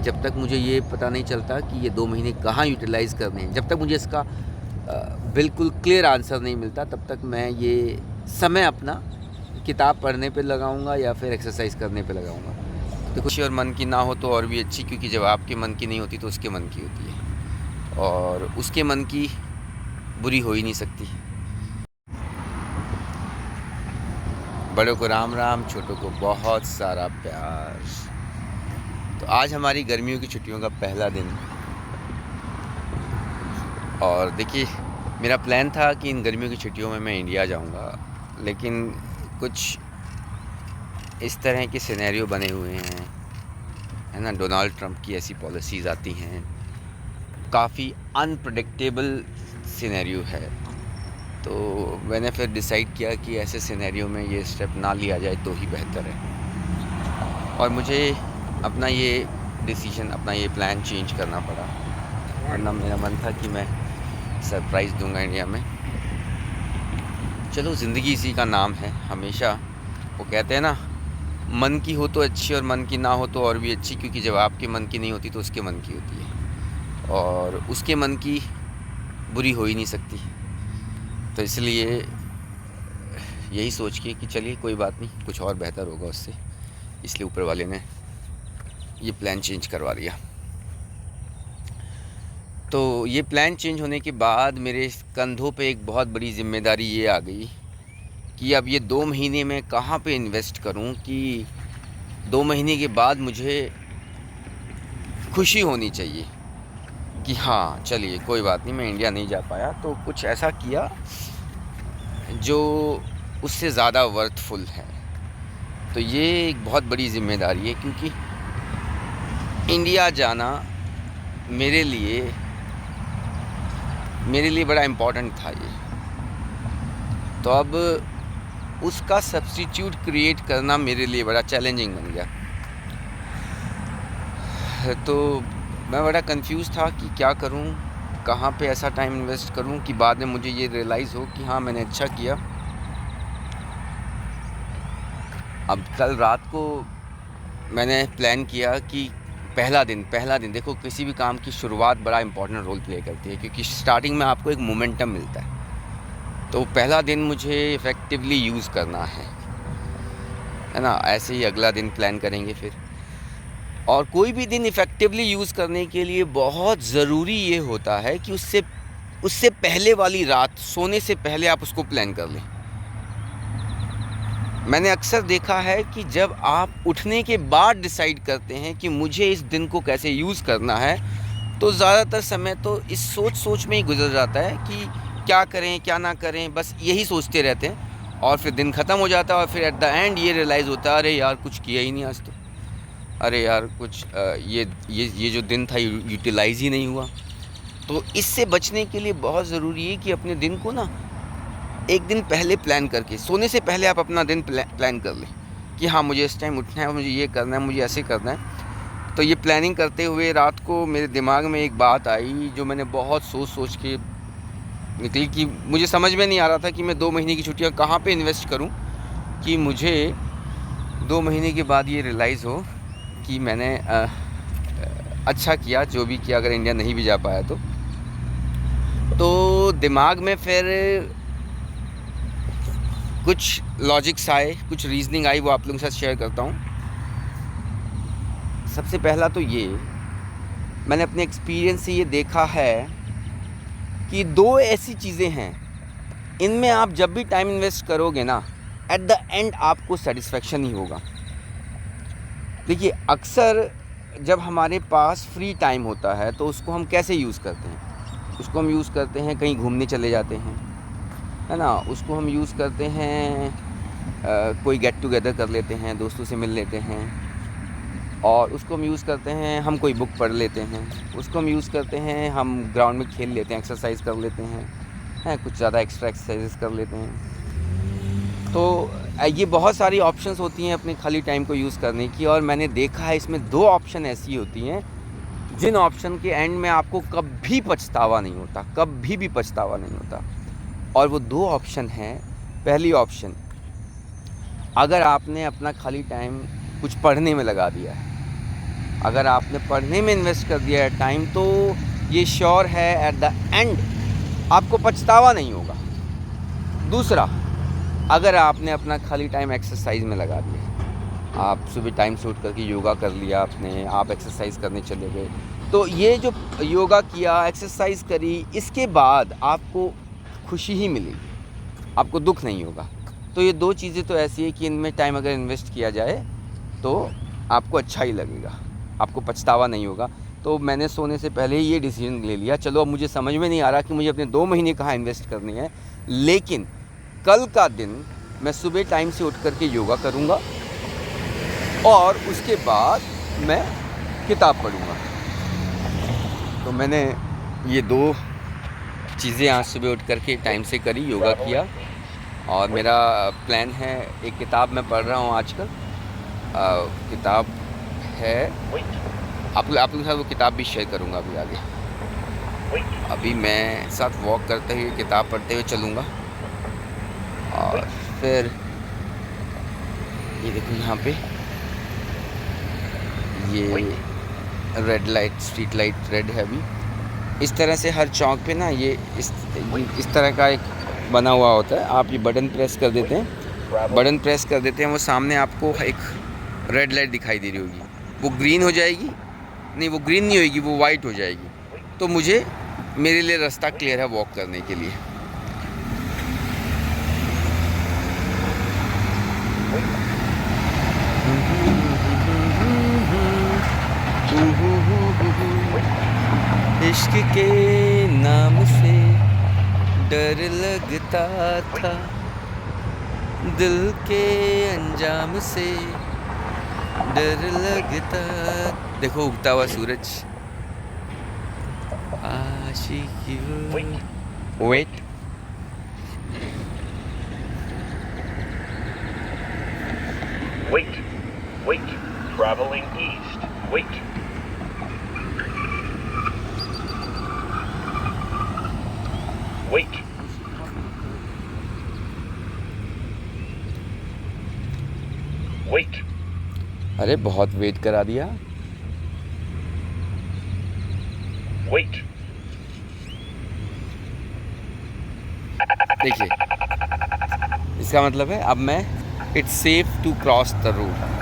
जब तक मुझे ये पता नहीं चलता कि ये 2 महीने कहाँ यूटिलाइज़ करने हैं, जब तक मुझे इसका बिल्कुल क्लियर आंसर नहीं मिलता, तब तक मैं ये समय अपना किताब पढ़ने पे लगाऊंगा या फिर एक्सरसाइज करने पे लगाऊंगा। तो खुशी और मन की ना हो तो और भी अच्छी, क्योंकि जब आपके मन की नहीं होती तो उसके मन की होती है, और उसके मन की बुरी हो ही नहीं सकती। बड़ों को राम राम, छोटों को बहुत सारा प्यार। तो आज हमारी गर्मियों की छुट्टियों का पहला दिन, और देखिए मेरा प्लान था कि इन गर्मियों की छुट्टियों में मैं इंडिया जाऊंगा, लेकिन कुछ इस तरह के सिनेरियो बने हुए हैं, है ना। डोनाल्ड ट्रंप की ऐसी पॉलिसीज़ आती हैं, काफ़ी अनप्रडिक्टेबल सिनेरियो है। तो मैंने फिर डिसाइड किया कि ऐसे सिनेरियो में ये स्टेप ना लिया जाए तो ही बेहतर है, और मुझे अपना ये डिसीजन, अपना ये प्लान चेंज करना पड़ा। वरना मेरा मन था कि मैं सरप्राइज़ दूंगा इंडिया में। चलो, ज़िंदगी इसी का नाम है। हमेशा वो कहते हैं ना, मन की हो तो अच्छी और मन की ना हो तो और भी अच्छी, क्योंकि जब आपके मन की नहीं होती तो उसके मन की होती है, और उसके मन की बुरी हो ही नहीं सकती। तो इसलिए यही सोच के कि चलिए कोई बात नहीं, कुछ और बेहतर होगा उससे, इसलिए ऊपर वाले ने ये प्लान चेंज करवा दिया। तो ये प्लान चेंज होने के बाद मेरे कंधों पे एक बहुत बड़ी ज़िम्मेदारी ये आ गई कि अब ये 2 महीने में कहाँ पे इन्वेस्ट करूँ कि 2 महीने के बाद मुझे खुशी होनी चाहिए कि हाँ चलिए कोई बात नहीं, मैं इंडिया नहीं जा पाया तो कुछ ऐसा किया जो उससे ज़्यादा वर्थफुल है। तो ये एक बहुत बड़ी ज़िम्मेदारी है, क्योंकि इंडिया जाना मेरे लिए बड़ा इम्पोर्टेंट था ये। तो अब उसका सब्स्टिट्यूट क्रिएट करना मेरे लिए बड़ा चैलेंजिंग बन गया। तो मैं बड़ा कंफ्यूज था कि क्या करूं, कहाँ पे ऐसा टाइम इन्वेस्ट करूं कि बाद में मुझे ये रियलाइज़ हो कि हाँ मैंने अच्छा किया। अब कल रात को मैंने प्लान किया कि पहला दिन देखो, किसी भी काम की शुरुआत बड़ा इंपॉर्टेंट रोल प्ले करती है, क्योंकि स्टार्टिंग में आपको एक मोमेंटम मिलता है। तो पहला दिन मुझे इफ़ेक्टिवली यूज़ करना है ना। ऐसे ही अगला दिन प्लान करेंगे फिर। और कोई भी दिन इफ़ेक्टिवली यूज़ करने के लिए बहुत ज़रूरी ये होता है कि उससे पहले वाली रात, सोने से पहले आप उसको प्लान कर लें। मैंने अक्सर देखा है कि जब आप उठने के बाद डिसाइड करते हैं कि मुझे इस दिन को कैसे यूज़ करना है, तो ज़्यादातर समय तो इस सोच में ही गुजर जाता है कि क्या करें क्या ना करें, बस यही सोचते रहते हैं। और फिर दिन ख़त्म हो जाता है, और फिर एट द एंड ये रियलाइज़ होता है, अरे यार कुछ किया ही नहीं आज तो, अरे यार कुछ ये जो दिन था यूटिलाइज़ ही नहीं हुआ। तो इससे बचने के लिए बहुत ज़रूरी है कि अपने दिन को ना एक दिन पहले प्लान करके, सोने से पहले आप अपना दिन प्लान कर लें कि हाँ मुझे इस टाइम उठना है, मुझे ये करना है, मुझे ऐसे करना है। तो ये प्लानिंग करते हुए रात को मेरे दिमाग में एक बात आई जो मैंने बहुत सोच के निकली, कि मुझे समझ में नहीं आ रहा था कि मैं 2 महीने की छुट्टियाँ कहाँ पे इन्वेस्ट करूँ कि मुझे 2 महीने के बाद ये रियलाइज़ हो कि मैंने अच्छा किया जो भी किया, अगर इंडिया नहीं भी जा पाया तो दिमाग में फिर कुछ लॉजिक्स आए, कुछ रीजनिंग आई, वो आप लोगों के साथ शेयर करता हूँ। सबसे पहला तो ये, मैंने अपने एक्सपीरियंस से ये देखा है कि 2 ऐसी चीज़ें हैं, इनमें आप जब भी टाइम इन्वेस्ट करोगे ना, एट द एंड आपको सेटिस्फेक्शन ही होगा। देखिए अक्सर जब हमारे पास फ्री टाइम होता है तो उसको हम कैसे यूज़ करते हैं? उसको हम यूज़ करते हैं, कहीं घूमने चले जाते हैं, है ना। उसको हम यूज़ करते हैं, कोई गेट टुगेदर कर लेते हैं, दोस्तों से मिल लेते हैं। और उसको हम यूज़ करते हैं, हम कोई बुक पढ़ लेते हैं। उसको हम यूज़ करते हैं, हम ग्राउंड में खेल लेते हैं, एक्सरसाइज कर लेते हैं, कुछ ज़्यादा एक्स्ट्रा एक्सरसाइजेस कर लेते हैं। तो ये बहुत सारी ऑप्शंस होती हैं अपने खाली टाइम को यूज़ करने की, और मैंने देखा है इसमें 2 ऑप्शन ऐसी होती हैं जिन ऑप्शन के एंड में आपको कभी पछतावा नहीं होता, कभी भी पछतावा नहीं होता। और वो 2 ऑप्शन हैं। पहली ऑप्शन, अगर आपने अपना खाली टाइम कुछ पढ़ने में लगा दिया है, अगर आपने पढ़ने में इन्वेस्ट कर दिया है टाइम, तो ये श्योर है एट द एंड आपको पछतावा नहीं होगा। दूसरा, अगर आपने अपना खाली टाइम एक्सरसाइज में लगा दिया, आप सुबह टाइम से उठ करके योगा कर लिया आपने, आप एक्सरसाइज करने चले गए, तो ये जो योगा किया, एक्सरसाइज करी, इसके बाद आपको खुशी ही मिलेगी, आपको दुख नहीं होगा। तो ये दो चीज़ें तो ऐसी है कि इनमें टाइम अगर इन्वेस्ट किया जाए तो आपको अच्छा ही लगेगा, आपको पछतावा नहीं होगा। तो मैंने सोने से पहले ही ये डिसीजन ले लिया। चलो अब मुझे समझ में नहीं आ रहा कि मुझे अपने 2 महीने कहाँ इन्वेस्ट करने हैं, लेकिन कल का दिन मैं सुबह टाइम से उठ करके योगा करूँगा और उसके बाद मैं किताब पढ़ूँगा। तो मैंने ये 2 चीज़ें आज सुबह उठ करके टाइम से करी, योगा किया, और मेरा प्लान है, एक किताब मैं पढ़ रहा हूँ आजकल। किताब है, आप लोगों के साथ वो किताब भी शेयर करूँगा अभी आगे। अभी मैं साथ वॉक करते हुए किताब पढ़ते हुए चलूँगा। और फिर ये देखो यहाँ पे ये red light, street light red है अभी। इस तरह से हर चौक पे ना ये इस तरह का एक बना हुआ होता है। आप ये बटन प्रेस कर देते हैं, वो सामने आपको एक रेड लाइट दिखाई दे रही होगी, वो ग्रीन हो जाएगी, नहीं वो ग्रीन नहीं होगी, वो वाइट हो जाएगी। तो मेरे लिए रास्ता क्लियर है वॉक करने के लिए। इश्क के नाम से डर लगता था, दिल के अंजाम से डर लगता। देखो उगता हुआ सूरज, आशिकी wait. Wait, traveling east, wait. Wait. Wait. अरे बहुत वेट करा दिया। Wait. देखिए, इसका मतलब है अब मैं it's safe to cross the road.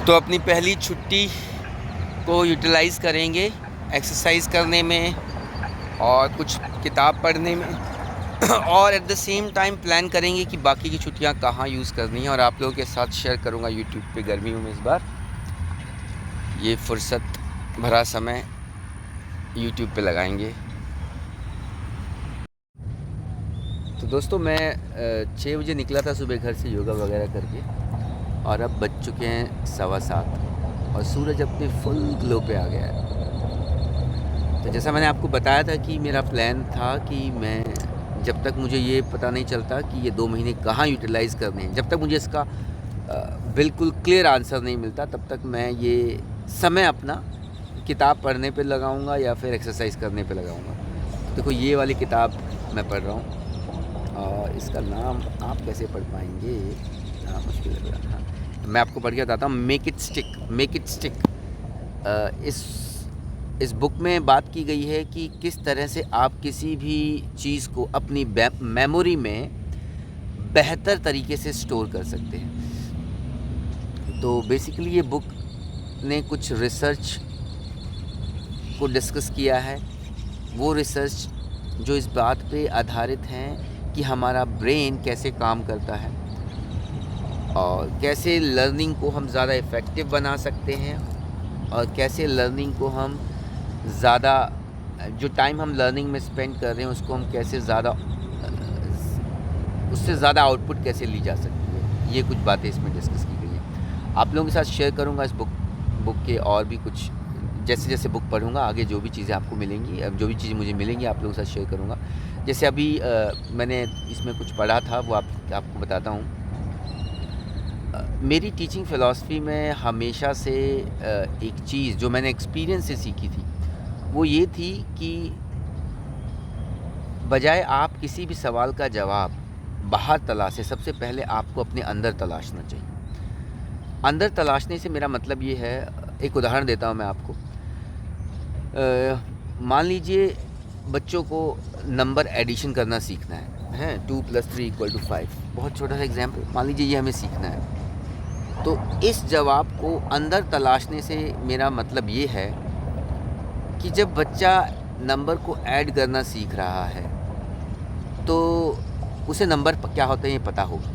तो अपनी पहली छुट्टी को यूटिलाइज़ करेंगे एक्सरसाइज करने में और कुछ किताब पढ़ने में और at the same time plan करेंगे कि बाकी की छुट्टियां कहाँ यूज़ करनी है, और आप लोगों के साथ शेयर करूँगा यूट्यूब पे गर्मियों में। इस बार ये फुर्सत भरा समय यूट्यूब पे लगाएंगे। तो दोस्तों, मैं 6 बजे निकला था सुबह घर से योगा वगैरह करके, और अब बज चुके हैं 7:15 और सूरज अपने फुल ग्लो पे आ गया है। तो जैसा मैंने आपको बताया था कि मेरा प्लान था कि मैं जब तक मुझे ये पता नहीं चलता कि ये 2 महीने कहाँ यूटिलाइज़ करने हैं, जब तक मुझे इसका बिल्कुल क्लियर आंसर नहीं मिलता, तब तक मैं ये समय अपना किताब पढ़ने पे लगाऊंगा या फिर एक्सरसाइज करने पे लगाऊंगा। देखो ये वाली किताब मैं पढ़ रहा हूँ और इसका नाम आप कैसे पढ़ पाएंगे, मुश्किल लग रहा है। मैं आपको पढ़ के बताता हूँ, मेक इट स्टिक। इस बुक में बात की गई है कि किस तरह से आप किसी भी चीज़ को अपनी मेमोरी में बेहतर तरीके से स्टोर कर सकते हैं। तो बेसिकली ये बुक ने कुछ रिसर्च को डिस्कस किया है, वो रिसर्च जो इस बात पे आधारित हैं कि हमारा ब्रेन कैसे काम करता है और कैसे लर्निंग को हम ज़्यादा इफ़ेक्टिव बना सकते हैं, और कैसे लर्निंग को हम ज़्यादा, जो टाइम हम लर्निंग में स्पेंड कर रहे हैं उसको हम कैसे ज़्यादा, उससे ज़्यादा आउटपुट कैसे ली जा सकती है। ये कुछ बातें इसमें डिस्कस की गई हैं। आप लोगों के साथ शेयर करूँगा इस बुक के और भी कुछ, जैसे जैसे बुक पढ़ूँगा आगे जो भी चीज़ें आपको मिलेंगी, अब जो भी चीज़ें मुझे मिलेंगी आप लोगों के साथ शेयर करूँगा। जैसे अभी मैंने इसमें कुछ पढ़ा था वो आपको बताता हूँ। मेरी टीचिंग फ़िलॉसफ़ी में हमेशा से एक चीज़ जो मैंने एक्सपीरियंस से सीखी थी वो ये थी कि बजाय आप किसी भी सवाल का जवाब बाहर तलाशें, सबसे पहले आपको अपने अंदर तलाशना चाहिए। अंदर तलाशने से मेरा मतलब ये है, एक उदाहरण देता हूँ मैं आपको। मान लीजिए बच्चों को नंबर एडिशन करना सीखना है 2 + 3 = 5, बहुत छोटा सा एग्जाम्पल, मान लीजिए ये हमें सीखना है। तो इस जवाब को अंदर तलाशने से मेरा मतलब ये है कि जब बच्चा नंबर को ऐड करना सीख रहा है तो उसे नंबर क्या होते हैं ये पता होगा,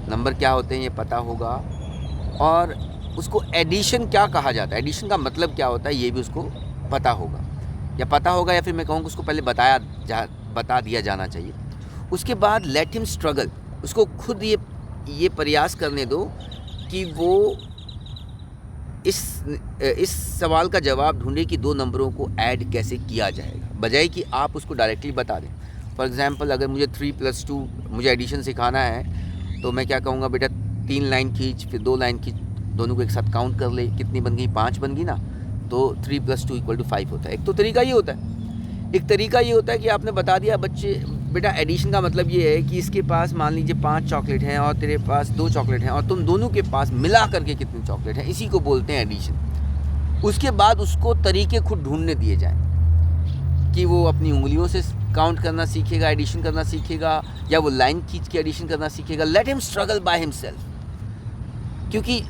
नंबर क्या होते हैं ये पता होगा, और उसको एडिशन क्या कहा जाता है, एडिशन का मतलब क्या होता है ये भी उसको पता होगा, या फिर मैं कहूँगा उसको पहले बता दिया जाना चाहिए। उसके बाद लेट हिम स्ट्रगल, उसको खुद ये प्रयास करने दो कि वो इस सवाल का जवाब ढूंढे कि 2 नंबरों को ऐड कैसे किया जाएगा, बजाय कि आप उसको डायरेक्टली बता दें। फॉर एग्जांपल, अगर मुझे 3 + 2 मुझे एडिशन सिखाना है तो मैं क्या कहूँगा, बेटा 3 लाइन खींच, फिर 2 लाइन खींच, दोनों को एक साथ काउंट कर ले, कितनी बन गई, 5 बन गई ना, तो 3 + 2 = 5 होता है। एक तो तरीका ये होता है। एक तरीका ये होता है कि आपने बता दिया बच्चे, बेटा एडिशन का मतलब ये है कि इसके पास मान लीजिए 5 चॉकलेट हैं और तेरे पास 2 चॉकलेट हैं, और तुम दोनों के पास मिला करके कितनी चॉकलेट हैं, इसी को बोलते हैं एडिशन। उसके बाद उसको तरीके खुद ढूंढने दिए जाएं कि वो अपनी उंगलियों से काउंट करना सीखेगा, एडिशन करना सीखेगा, या वो लाइन खींच के एडिशन करना सीखेगा। Let him struggle by himself, क्योंकि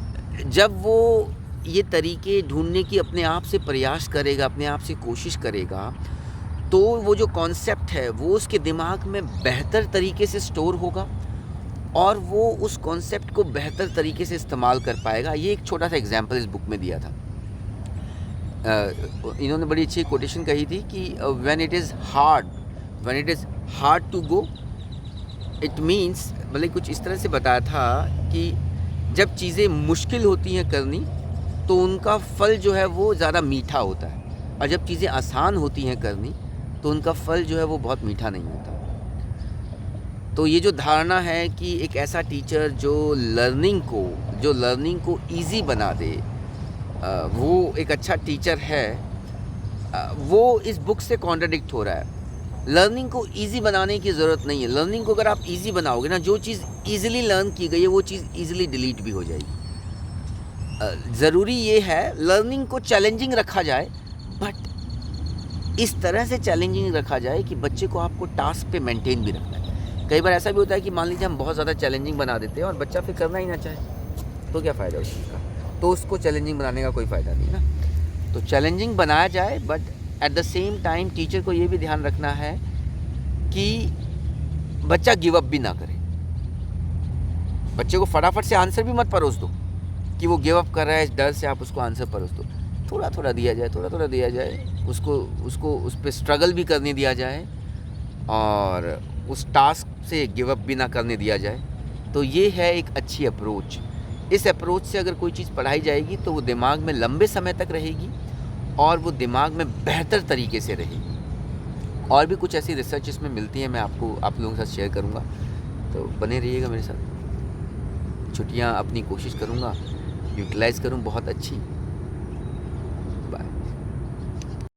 जब वो ये तरीके ढूंढने की अपने आप से प्रयास करेगा, अपने आप से कोशिश करेगा, तो वो जो कॉन्सेप्ट है वो उसके दिमाग में बेहतर तरीके से स्टोर होगा और वो उस कॉन्सेप्ट को बेहतर तरीके से इस्तेमाल कर पाएगा। ये एक छोटा सा एग्जांपल इस बुक में दिया था। इन्होंने बड़ी अच्छी कोटेशन कही थी कि when it is hard to go, it means, मतलब कुछ इस तरह से बताया था कि जब चीज़ें मुश्किल होती हैं करनी तो उनका फल जो है वो ज़्यादा मीठा होता है, और जब चीज़ें आसान होती हैं करनी तो उनका फल जो है वो बहुत मीठा नहीं होता। तो ये जो धारणा है कि एक ऐसा टीचर जो लर्निंग को ईज़ी बना दे, वो एक अच्छा टीचर है, वो इस बुक से कॉन्ट्राडिक्ट हो रहा है। लर्निंग को ईज़ी बनाने की ज़रूरत नहीं है। लर्निंग को अगर आप ईज़ी बनाओगे ना, जो चीज़ ईज़िली लर्न की गई है वो चीज़ ईज़िली डिलीट भी हो जाएगी। ज़रूरी ये है लर्निंग को चैलेंजिंग रखा जाए, बट इस तरह से चैलेंजिंग रखा जाए कि बच्चे को आपको टास्क पे मेंटेन भी रखना है। कई बार ऐसा भी होता है कि मान लीजिए हम बहुत ज़्यादा चैलेंजिंग बना देते हैं और बच्चा फिर करना ही ना चाहे, तो क्या फ़ायदा उस चीज़ का, तो उसको चैलेंजिंग बनाने का कोई फ़ायदा नहीं ना। तो चैलेंजिंग बनाया जाए, but at the same time teacher को ये भी ध्यान रखना है कि बच्चा गिव अप भी ना करे। बच्चे को फटाफट से आंसर भी मत परोस दो कि वो गिव अप कर रहा है, इस डर से आप उसको आंसर परोस दो। थोड़ा थोड़ा दिया जाए, उसको उस पर स्ट्रगल भी करने दिया जाए और उस टास्क से गिव अप भी ना करने दिया जाए। तो ये है एक अच्छी अप्रोच। इस अप्रोच से अगर कोई चीज़ पढ़ाई जाएगी तो वो दिमाग में लंबे समय तक रहेगी और वो दिमाग में बेहतर तरीके से रहेगी। और भी कुछ ऐसी रिसर्च इसमें मिलती है, मैं आप लोगों के साथ शेयर करूँगा, तो बने रहिएगा मेरे साथ। छुट्टियाँ अपनी कोशिश करूँगा यूटिलाइज़ करूँ बहुत अच्छी।